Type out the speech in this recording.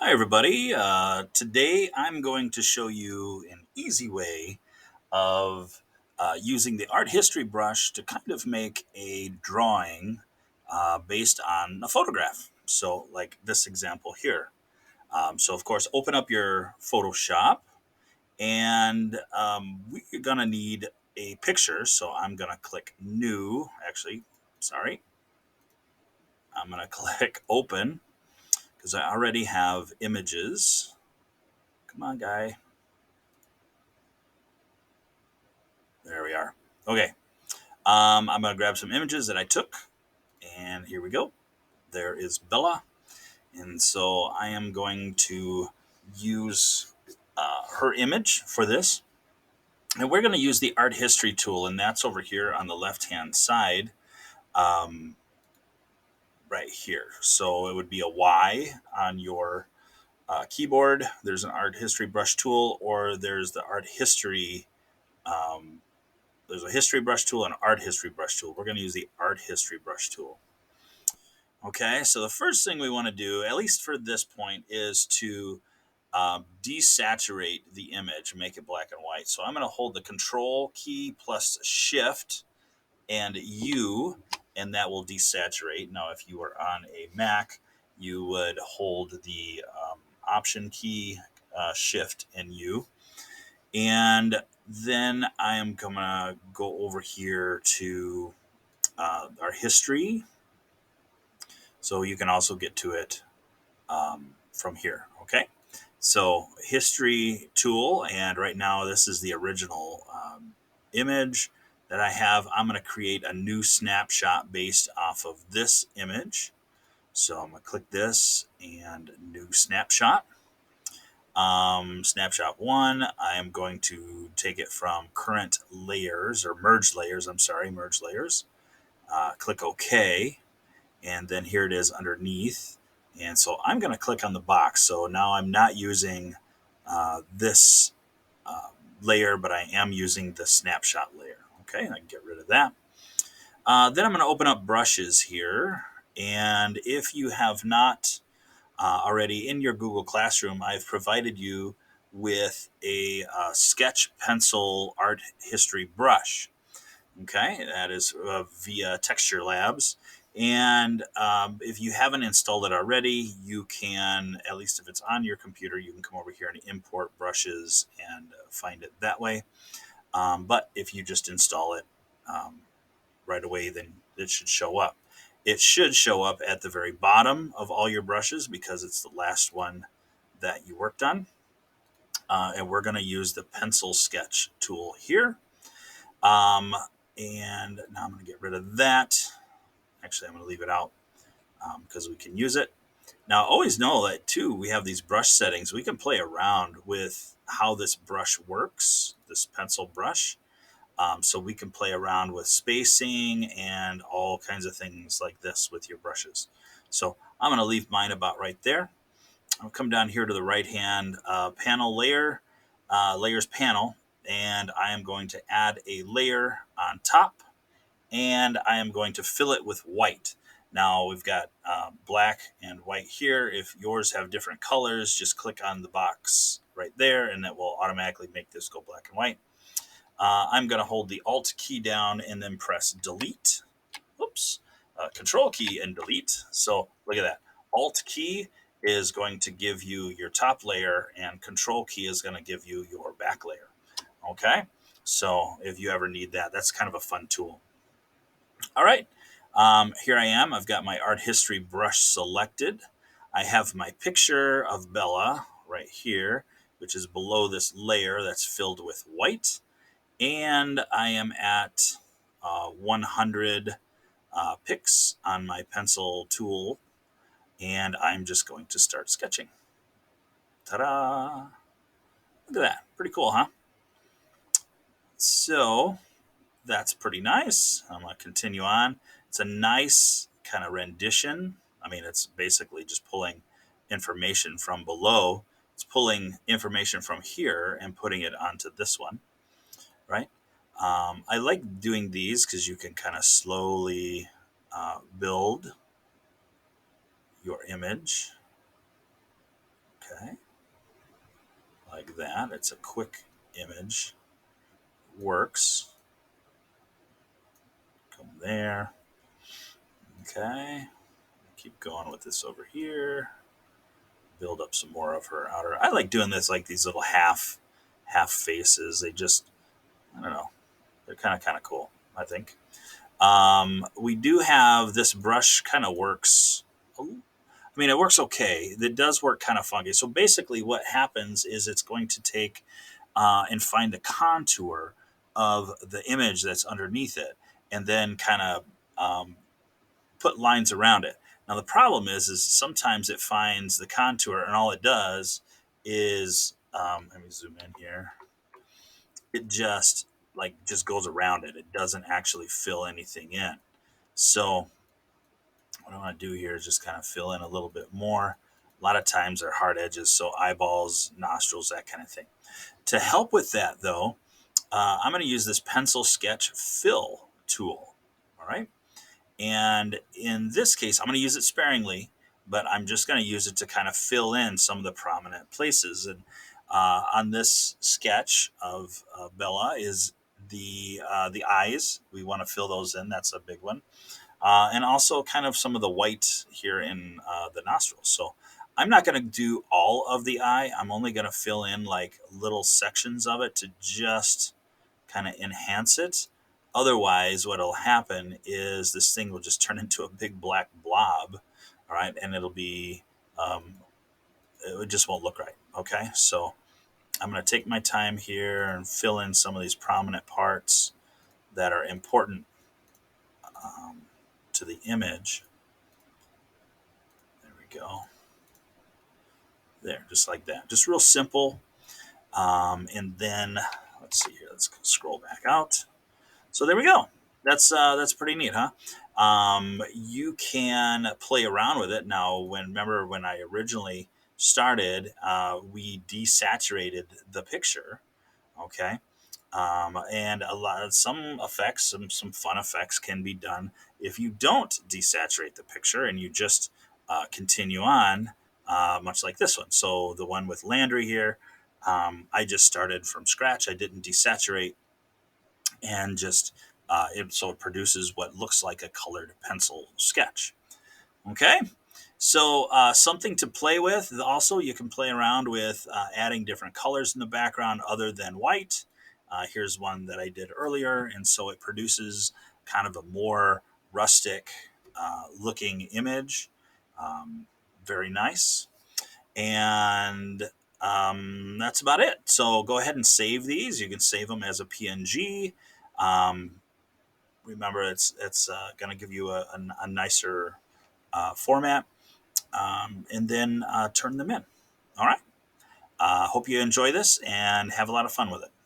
Hi, everybody. Today I'm going to show you an easy way of using the art history brush to kind of make a drawing based on a photograph. So, like this example here. So, of course, open up your Photoshop and we're going to need a picture. So, I'm going to click New. Actually, sorry. I'm going to click Open because I already have images. Come on, guy. There we are. Okay. I'm going to grab some images that I took, and here we go. There is Bella, and so I am going to use her image for this, and we're going to use the art history tool, and that's over here on the left-hand side, um, right here. So it would be a Y on your keyboard. There's an art history brush tool, or there's the art history. Um, there's a history brush tool and an art history brush tool. We're going to use the art history brush tool. Okay, so the first thing we want to do, at least for this point, is to desaturate the image, make it black and white. So I'm going to hold the Control key plus Shift and U, and that will desaturate. Now, if you were on a Mac, you would hold the Option key, Shift, and U. And then I am going to go over here to our history. So you can also get to it from here. Okay. So history tool. And right now, this is the original image that I have. I'm going to create a new snapshot based off of this image. So I'm going to click this and new snapshot. Snapshot one, I am going to take it from current layers or merge layers. Merge layers. Click OK. And then here it is underneath. And so I'm going to click on the box. So now I'm not using this layer, but I am using the snapshot layer. Okay, I can get rid of that. Then I'm going to open up brushes here. And if you have not already in your Google Classroom, I've provided you with a sketch pencil art history brush. Okay, that is via Texture Labs. And if you haven't installed it already, you can, at least if it's on your computer, you can come over here and import brushes and find it that way. But if you just install it right away, then it should show up. It should show up at the very bottom of all your brushes because it's the last one that you worked on. And we're going to use the pencil sketch tool here. And now I'm going to get rid of that. Actually, I'm going to leave it out because we can use it. Now, always know that, too, we have these brush settings. We can play around with how this brush works, this pencil brush. So we can play around with spacing and all kinds of things like this with your brushes. So I'm going to leave mine about right there. I'll come down here to the right-hand panel layer, layers panel, and I am going to add a layer on top, and I am going to fill it with white. Now we've got black and white here. If yours have different colors, just click on the box right there, and it will automatically make this go black and white. I'm going to hold the Alt key down and then press Delete. Oops. Control key and Delete. So look at that. Alt key is going to give you your top layer, and Control key is going to give you your back layer. Okay. So if you ever need that, that's kind of a fun tool. All right. Here I am. I've got my art history brush selected. I have my picture of Bella right here, which is below this layer that's filled with white. And I am at 100 picks on my pencil tool. And I'm just going to start sketching. Ta-da! Look at that. Pretty cool, huh? So that's pretty nice. I'm going to continue on. It's a nice kind of rendition. I mean, it's basically just pulling information from below. It's pulling information from here and putting it onto this one, right? I like doing these because you can kind of slowly build your image. that. It's a quick image. Works. Come there. Okay. Keep going with this over here. Build up some more of her outer. I like doing this, like these little half faces. They just, I don't know, they're kind of cool, I think. We do have this brush kind of works. I mean, it works okay. It does work kind of funky. So basically, what happens is it's going to take and find the contour of the image that's underneath it, and then kind of put lines around it. Now the problem is sometimes it finds the contour, and all it does is let me zoom in here. It just goes around it. It doesn't actually fill anything in. So what I want to do here is just kind of fill in a little bit more. A lot of times they're hard edges, so eyeballs, nostrils, that kind of thing. To help with that, though, I'm going to use this pencil sketch fill tool. All right. And in this case, I'm going to use it sparingly, but I'm just going to use it to kind of fill in some of the prominent places. And on this sketch of Bella is the eyes. We want to fill those in. That's a big one. And also kind of some of the white here in the nostrils. So I'm not going to do all of the eye. I'm only going to fill in like little sections of it to just kind of enhance it. Otherwise, what'll happen is this thing will just turn into a big black blob, all right, and it just won't look right. Okay, so I'm going to take my time here and fill in some of these prominent parts that are important to the image. There we go. There, just like that, just real simple. And then let's see here. Let's scroll back out. So there we go. That's pretty neat, huh? You can play around with it now. Remember when I originally started, we desaturated the picture, okay? And some effects, some fun effects can be done if you don't desaturate the picture and you just continue on, much like this one. So the one with Landry here, I just started from scratch. I didn't desaturate, and just so it produces what looks like a colored pencil sketch. Okay, so something to play with. Also, you can play around with adding different colors in the background other than white. Here's one that I did earlier, and so it produces kind of a more rustic looking image. Very nice. And that's about it. So go ahead and save these. You can save them as a PNG. Remember, it's going to give you a nicer format, and then turn them in. All right. Hope you enjoy this and have a lot of fun with it.